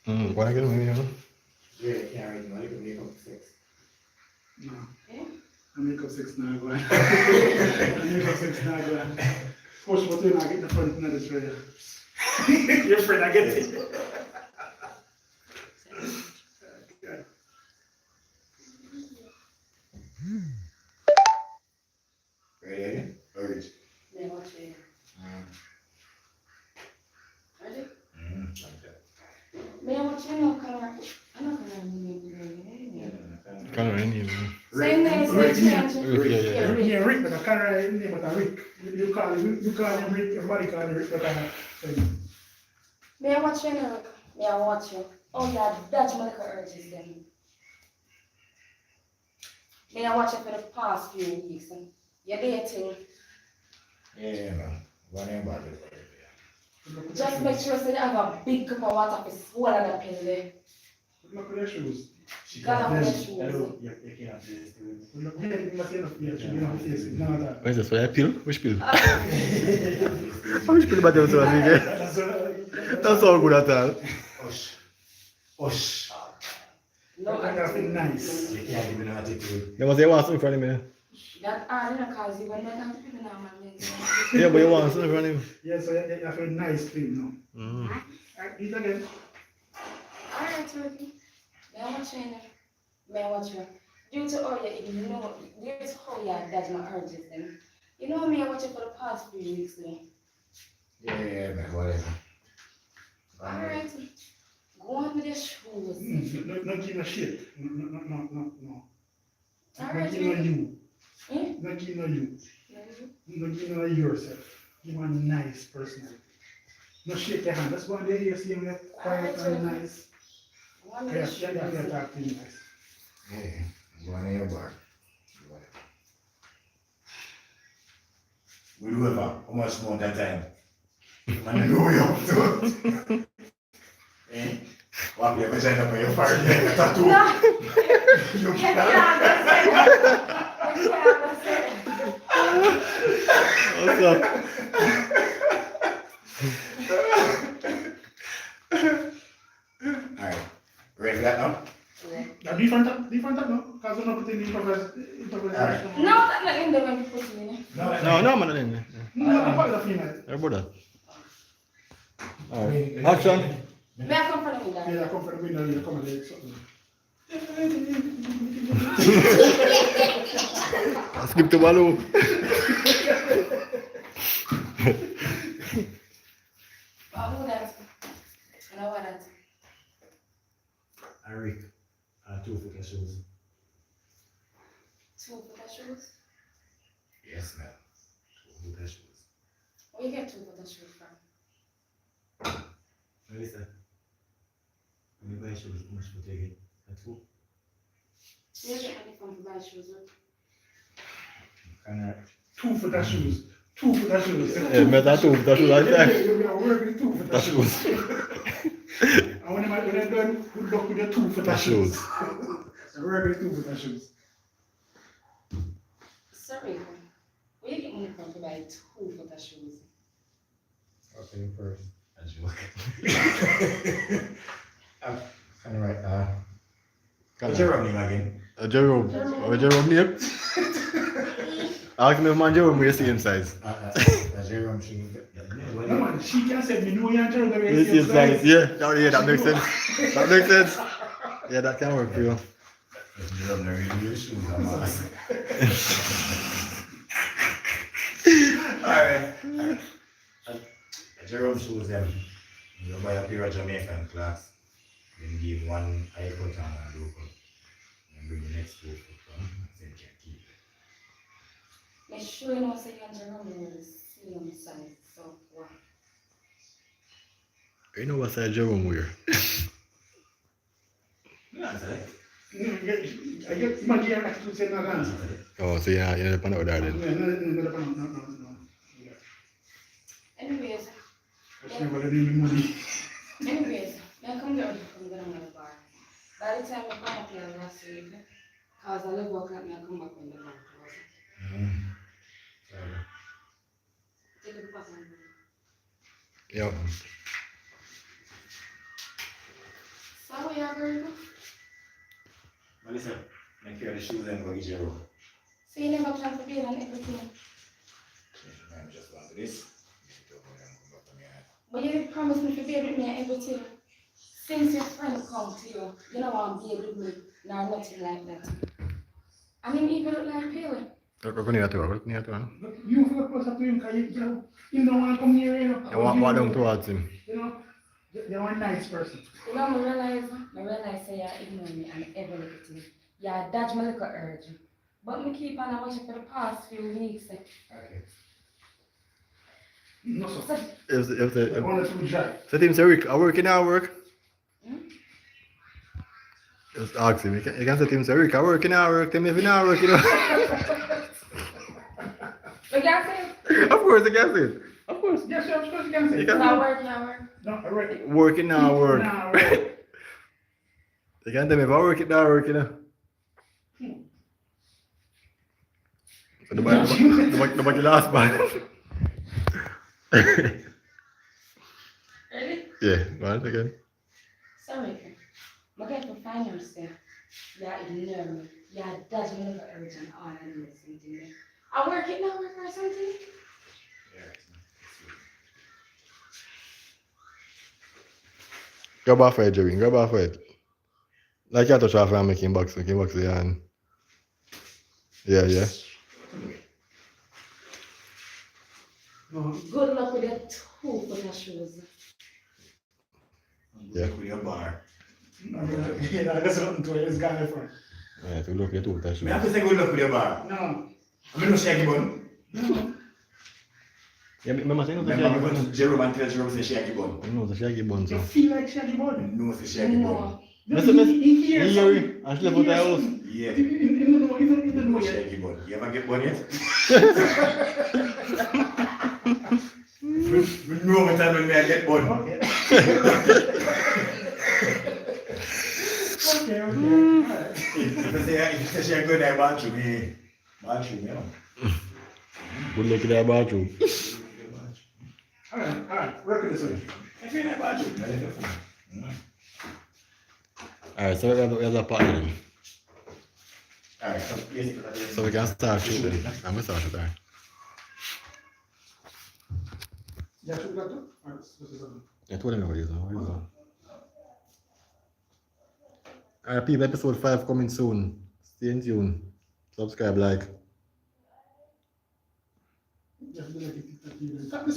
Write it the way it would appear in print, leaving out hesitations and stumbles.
Buona che non mi viene. Yeah, can't read money, but make up 6. No. Yeah? I make up 6 now, go on. I make up 6 now, go on. Push what you not get the front of this radio. Your friend, I get it. Okay. Ready again? Urge. Yeah, watch it. Ready? Like that. Man, watch it, no color. I'm not gonna remember. Kan er niet. Same name, same change. Yeah. Rick, but I can't write his name, but I Rick. You call him Rick, everybody call him Rick, but I May I watch you now? May I watch you? Oh yeah, that's my little urges then. May I watch you for the past few weeks? You're dating. Yeah, man. One name about it. Just make sure so you have a big cup of water to swallow that pill there. look at their shoes. She Gotta can't have do the it. shoes. You can't do this. Look, yeah, you must see enough, yeah, you know, face it, none of that. Wat is dat? Wat pil? Which pil? Which pil bateu zo aan Dat is al goed uit al. Osh. Osh. No, I gotta feel nice. You can't even know attitude. Ja, maar jij was in front of me. that I don't cause you when they come to people now, man. Yeah, but you was in front of me. Yeah, so you feel nice clean now. Alright, eat again. Alright, Turkey. May I watch you? May I watch you? Due to all your, you know, due to how your that's my urges then. You know me, I watch you for the past few weeks then. Yeah, man, whatever. Alright. Go on with your shoes. Not give a shit. No. Alright, Not give no Turkey. you. Eh? Not give no you. Not give no yourself. You want a nice person. No shake your hand. That's one day you see him quiet and nice. Go on with Yeah, your shoes. yeah, talk to you nice. Yeah, go on in your bar. We do have how much more that time? Man, I know you up to. Eh? What you vagina up on your forehead? A tattoo? No! You You can't understand. What's up? Alright, ready for that now? Now, different no? Because we're not putting improvisation. No, that's not in the way you put me in. No, man, nee. No, I'm part of the female. Er wordt dat. Alright. Action. May I come from the Yeah, I come from the window, you come and do something. Skip de balloon. Oh, that's. You know what that's. Eric, 2 foot shoes. 2 for the shoes? Yes, ma'am. 2 foot shoes. Where you get 2 for the shoes from? Melissa, when you buy shoes, how much would you get? A 2? Where you get money from to buy shoes with? Can 2 for the shoes. 2 for the shoes. Met dat toe, dat is altijd. We are working 2 for the Dat is shoes. goed. And when I'm done, good luck with the 2 for the Dat is shoes. goed. We're working 2 for the shoes. Sorry, where you get money from to buy 2 for the shoes? Okay, you first. As you look. I'm kind of right. What's your name again? Jerome. Jerome name? Ask me man Jerome, we're the same size. Jerome, No man, she can say me know you're Jerome, the way We're the you same size. Yeah, that makes sense. That makes sense. Yeah, that can work for you. Jerome, they're really shoes. I'm honest. Alright. Jerome shoes them. You buy a pair of Jamaican class. Then give one high cut and a low cut. And bring the next 2 foot from. Then you can keep it. Make sure you know say you're Jerome with the same size. So, wow. You know what size Jerome wear? Yeah, that's right. I get money and I can say no answer. Oh, so you're not pan out there then. No. Anyways, That's never the name money. may I come down from the bar? By the time I come up here last week, cause I live walk and I come back when the bank closes. Take it back. Ja. yeah, very good. Melissa, make sure the shoes and go get your room. So you never plan to be on everything. I'm just going to this. But you did promise me to be with me and everything. Since your friend come to you, you don't want to be with me, nor nothing like that. I mean, even look like Pele. Kau ni atu, kau ni atu kan? You feel close up to him because you don't want to come near him. Walk down towards him. You know, you're a nice person. You know, I realize say you ignore me and every little thing. You dodge my little urge. But me keep on watching for the past few weeks. Okay. No, sir. If One or two dry. so team say I work in our work. Hmm? Just ask him. You can say team say I work in our work. Tell me if you not work, you know. But you say, Of course, I can say it. Of course. Yes, sir, of course you can say. You it. can- I work, I work. No, I work. Working our work. Nah, work. You can't tell me if I work it or work, you know. So the back last man. Ready? Yeah, once again. Sorry, I'm going to find yourself. You ignore me. You dodge my little urge and all and listen to me. I work it now, work or something? Grab off it, Jerry. Grab off it. Like you touch off and making box yeah, and yeah. No, Good luck with your two for your shoes. Yeah. With your bar. yeah, that's nothing to it. It's got it from. Yeah, to look at two touch. I have to say good luck with your bar. No, I mean, no shaggy bun. no. Yeah, remember saying no Remember, I'm shaggy going to bun. Jerome and tell Jerome say shaggy bun. No, the shaggy bun. You So. feel like Shaggy Bun? No, say shaggy bun. No. He hears He something. I slept with the house. Yeah. He don't know yet. Shaggy bun. You ever get bun yet? We know what time when I get bun. Okay. Okay, alright. If you say good, I want you, me. Yeah. Good luck in that bathroom. Alright, work with this one. I feel like about you. Alright, so we have a partner. Alright, So we can start shooting. I'm gonna start shooting. Yeah, should we go to? Alright, this is on. Yeah, told him what it is. Alright, people, episode 5 coming soon. Stay in tune. Subscribe, like. Yeah, we like it. Tap this